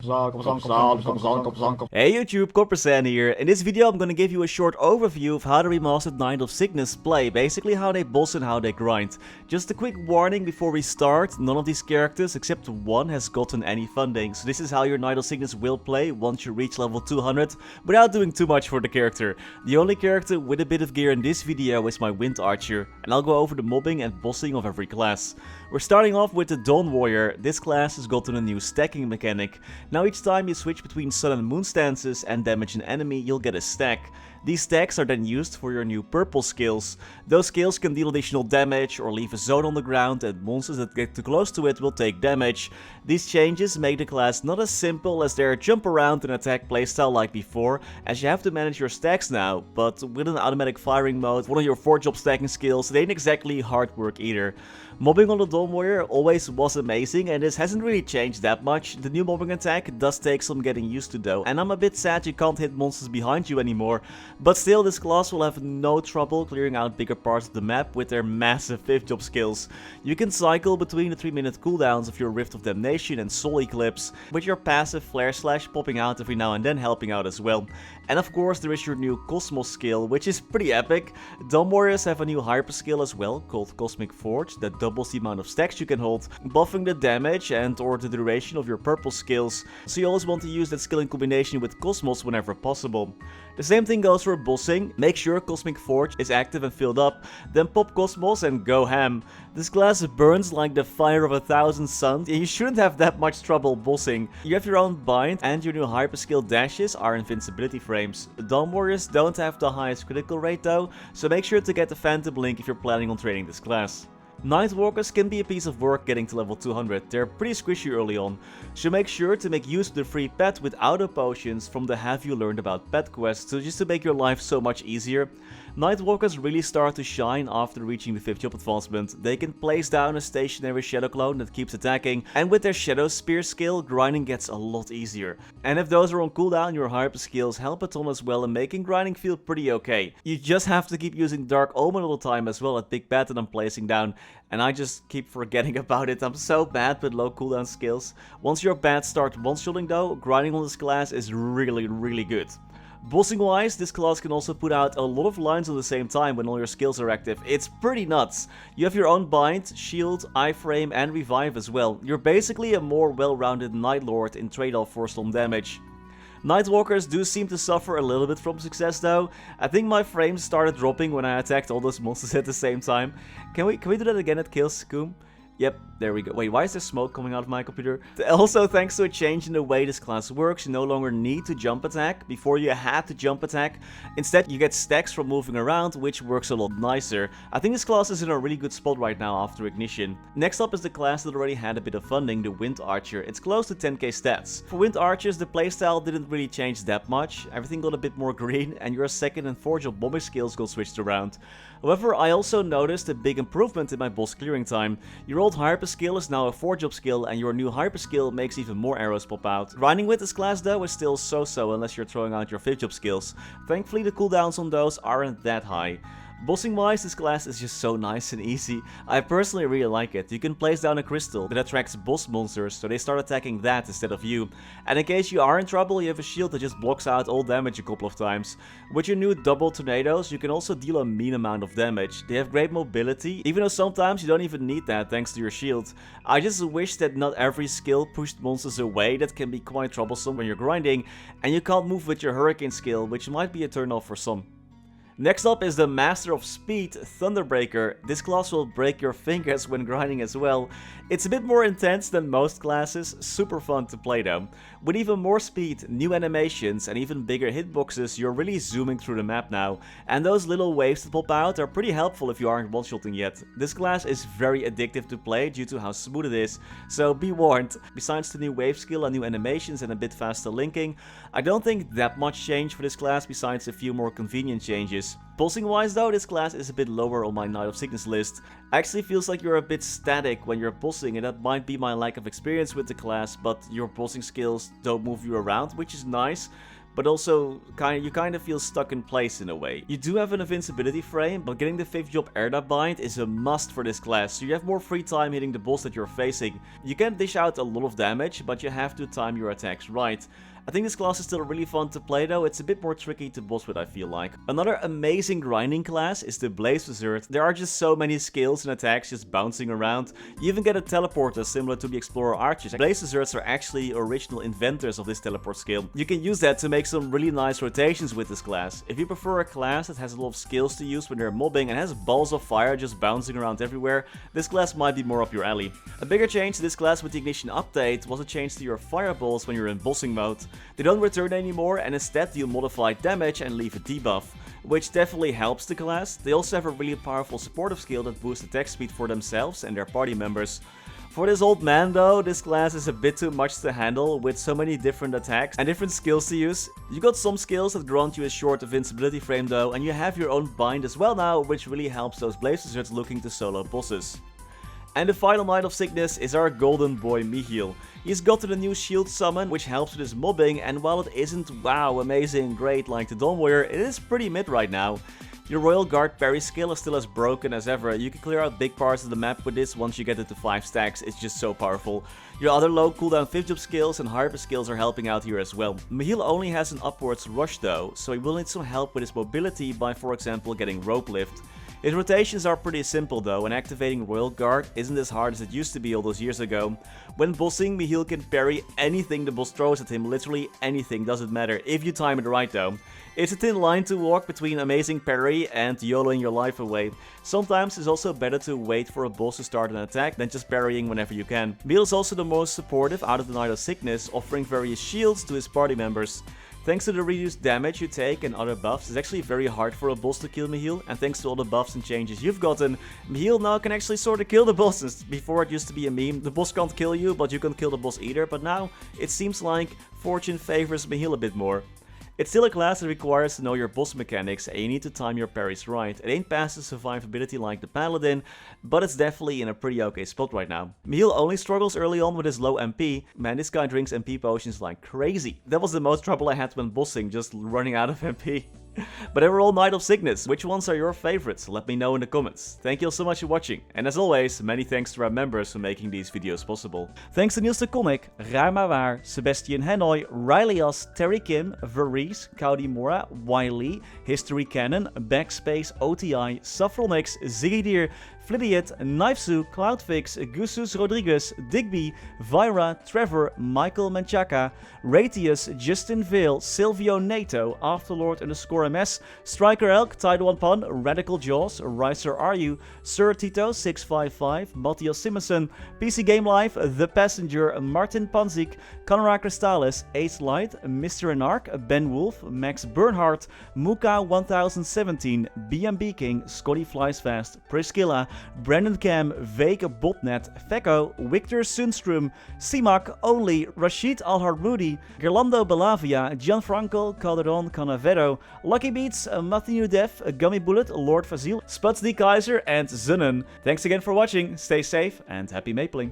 Hey YouTube, Coppersan here. In this video I'm gonna give you a short overview of how the remastered Knight of Cygnus play, basically how they boss and how they grind. Just a quick warning before we start, none of these characters except one has gotten any funding, so this is how your Knight of Cygnus will play once you reach level 200, without doing too much for the character. The only character with a bit of gear in this video is my Wind Archer, and I'll go over the mobbing and bossing of every class. We're starting off with the Dawn Warrior. This class has gotten a new stacking mechanic. Now each time you switch between sun and moon stances and damage an enemy, you'll get a stack. These stacks are then used for your new purple skills. Those skills can deal additional damage or leave a zone on the ground, and monsters that get too close to it will take damage. These changes make the class not as simple as their jump around and attack playstyle like before, as you have to manage your stacks now, but with an automatic firing mode, one of your 4-job stacking skills, it ain't exactly hard work either. Mobbing on the Dawn Warrior always was amazing, and this hasn't really changed that much. The new mobbing attack does take some getting used to though, and I'm a bit sad you can't hit monsters behind you anymore. But still, this class will have no trouble clearing out bigger parts of the map with their massive 5th job skills. You can cycle between the 3-minute cooldowns of your Rift of Damnation and Soul Eclipse, with your passive Flare Slash popping out every now and then helping out as well. And of course there is your new Cosmos skill, which is pretty epic. Dawn Warriors have a new hyper skill as well, called Cosmic Forge, that doubles the amount of stacks you can hold, buffing the damage and or the duration of your purple skills, so you always want to use that skill in combination with Cosmos whenever possible. The same thing goes for bossing. Make sure Cosmic Forge is active and filled up, then pop Cosmos and go ham. This class burns like the fire of 1,000 suns, and you shouldn't have that much trouble bossing. You have your own bind, and your new hyper skill dashes are invincibility frames. Dawn Warriors don't have the highest critical rate though, so make sure to get the Phantom Link if you're planning on training this class. Nightwalkers can be a piece of work getting to level 200, they're pretty squishy early on, so make sure to make use of the free pet with auto potions from the Have You Learned About Pet quest, so just to make your life so much easier. Nightwalkers really start to shine after reaching the 5th job advancement. They can place down a stationary shadow clone that keeps attacking, and with their Shadow Spear skill, grinding gets a lot easier. And if those are on cooldown, your hyper skills help a ton as well and making grinding feel pretty okay. You just have to keep using Dark Omen all the time as well at Big Bat that I'm placing down, and I just keep forgetting about it. I'm so bad with low cooldown skills. Once your bats start one-shotting though, grinding on this class is really good. Bossing wise, this class can also put out a lot of lines at the same time when all your skills are active. It's pretty nuts. You have your own bind, shield, iframe and revive as well. You're basically a more well-rounded Night Lord in trade-off for some damage. Nightwalkers do seem to suffer a little bit from success though. I think my frames started dropping when I attacked all those monsters at the same time. Can we do that again at Kills Coom? Yep, there we go. Wait, why is there smoke coming out of my computer? Also, thanks to a change in the way this class works, you no longer need to jump attack. Before you had to jump attack. Instead, you get stacks from moving around, which works a lot nicer. I think this class is in a really good spot right now after Ignition. Next up is the class that already had a bit of funding, the Wind Archer. It's close to 10k stats. For Wind Archers, the playstyle didn't really change that much. Everything got a bit more green, and your 2nd and 4th job bombing skills got switched around. However, I also noticed a big improvement in my boss clearing time. Your old hyper skill is now a 4-job skill, and your new hyper skill makes even more arrows pop out. Grinding with this class though is still so-so unless you're throwing out your 5th job skills. Thankfully the cooldowns on those aren't that high. Bossing wise, this class is just so nice and easy. I personally really like it. You can place down a crystal that attracts boss monsters, so they start attacking that instead of you. And in case you are in trouble, you have a shield that just blocks out all damage a couple of times. With your new double tornadoes, you can also deal a mean amount of damage. They have great mobility, even though sometimes you don't even need that thanks to your shield. I just wish that not every skill pushed monsters away. That can be quite troublesome when you're grinding, and you can't move with your hurricane skill, which might be a turn off for some. Next up is the Master of Speed, Thunderbreaker. This class will break your fingers when grinding as well. It's a bit more intense than most classes, super fun to play though. With even more speed, new animations and even bigger hitboxes, you're really zooming through the map now. And those little waves that pop out are pretty helpful if you aren't one-shotting yet. This class is very addictive to play due to how smooth it is, so be warned. Besides the new wave skill and new animations and a bit faster linking, I don't think that much changed for this class besides a few more convenient changes. Bossing wise though, this class is a bit lower on my Knight of Cygnus list. Actually feels like you're a bit static when you're bossing, and that might be my lack of experience with the class, but your bossing skills don't move you around, which is nice. but also you kind of feel stuck in place in a way. You do have an invincibility frame, but getting the 5th job air bind is a must for this class, so you have more free time hitting the boss that you're facing. You can dish out a lot of damage, but you have to time your attacks right. I think this class is still really fun to play though, it's a bit more tricky to boss with I feel like. Another amazing grinding class is the Blaze Wizard. There are just so many skills and attacks just bouncing around. You even get a teleporter similar to the Explorer Archers. Blaze Wizards are actually original inventors of this teleport skill. You can use that to make some really nice rotations with this class. If you prefer a class that has a lot of skills to use when they're mobbing and has balls of fire just bouncing around everywhere, this class might be more up your alley. A bigger change to this class with the Ignition update was a change to your fireballs when you're in bossing mode. They don't return anymore and instead deal modified damage and leave a debuff, which definitely helps the class. They also have a really powerful supportive skill that boosts attack speed for themselves and their party members. For this old man though, this class is a bit too much to handle with so many different attacks and different skills to use. You got some skills that grant you a short invincibility frame though, and you have your own bind as well now, which really helps those Blaze Wizards looking to solo bosses. And the final Knight of Cygnus is our golden boy Mihile. He's gotten a new shield summon which helps with his mobbing, and while it isn't wow amazing great like the Dawn Warrior, it is pretty mid right now. Your Royal Guard parry skill is still as broken as ever. You can clear out big parts of the map with this once you get it to 5 stacks, it's just so powerful. Your other low cooldown 5th job skills and hyper skills are helping out here as well. Mihile only has an upwards rush though, so he will need some help with his mobility by for example getting rope lift. His rotations are pretty simple though, and activating Royal Guard isn't as hard as it used to be all those years ago. When bossing, Mihile can parry anything the boss throws at him, literally anything, doesn't matter, if you time it right though. It's a thin line to walk between amazing parry and YOLOing your life away. Sometimes it's also better to wait for a boss to start an attack than just parrying whenever you can. Mihile is also the most supportive out of the Knight of Cygnus, offering various shields to his party members. Thanks to the reduced damage you take and other buffs, it's actually very hard for a boss to kill Mihile, and thanks to all the buffs and changes you've gotten, Mihile now can actually sort of kill the bosses. Before it used to be a meme, the boss can't kill you, but you can't kill the boss either, but now it seems like fortune favors Mihile a bit more. It's still a class that requires to know your boss mechanics and you need to time your parries right. It ain't past the survivability like the Paladin, but it's definitely in a pretty okay spot right now. Mihile only struggles early on with his low MP. Man, this guy drinks MP potions like crazy. That was the most trouble I had when bossing, just running out of MP. But overall, Knight of Cygnus, which ones are your favorites? Let me know in the comments. Thank you all so much for watching, and as always, many thanks to our members for making these videos possible. Thanks to Niels de Coninck, Raar maar waar, Sebastian, Hanoy, Ryalias, Terry Kim, Vareese, Mora, Wiley, Historycanon, BackSpaceOTI, Saffronyx, Ziggydeer, Flidiot, Knifesu, Cloudfix, Gusus Rodriguez, Digby, Vira, Trevor, Michael Menchaca, Ratius, Justin Vale, Silvio Nato, Afterlord_MS, Striker Elk, Tide1 Pun, Radical Jaws, Ricer Are Sir Tito 655, Mathias Simonsson, PC Game Life, The Passenger, Martin Panzik, Conrad Crystallis, Ace Light, Mr. Anarch, Ben Wolf, Max Bernhardt, Muka 1017, BMB King, Scotty Flies Fast, Priscilla, Brandon Cam, Vake Botnet, Fecko, Victor Sundstrom, ceemak, Only, Rashid Alharmoudi, Gerlando Belavia, Gianfranco Calderon Canavedo, Lucky Beats, Matthew Def, Gummy Bullet, Lord Fazil, Spuds D. Kaiser, and Zunnen. Thanks again for watching, stay safe, and happy mapling.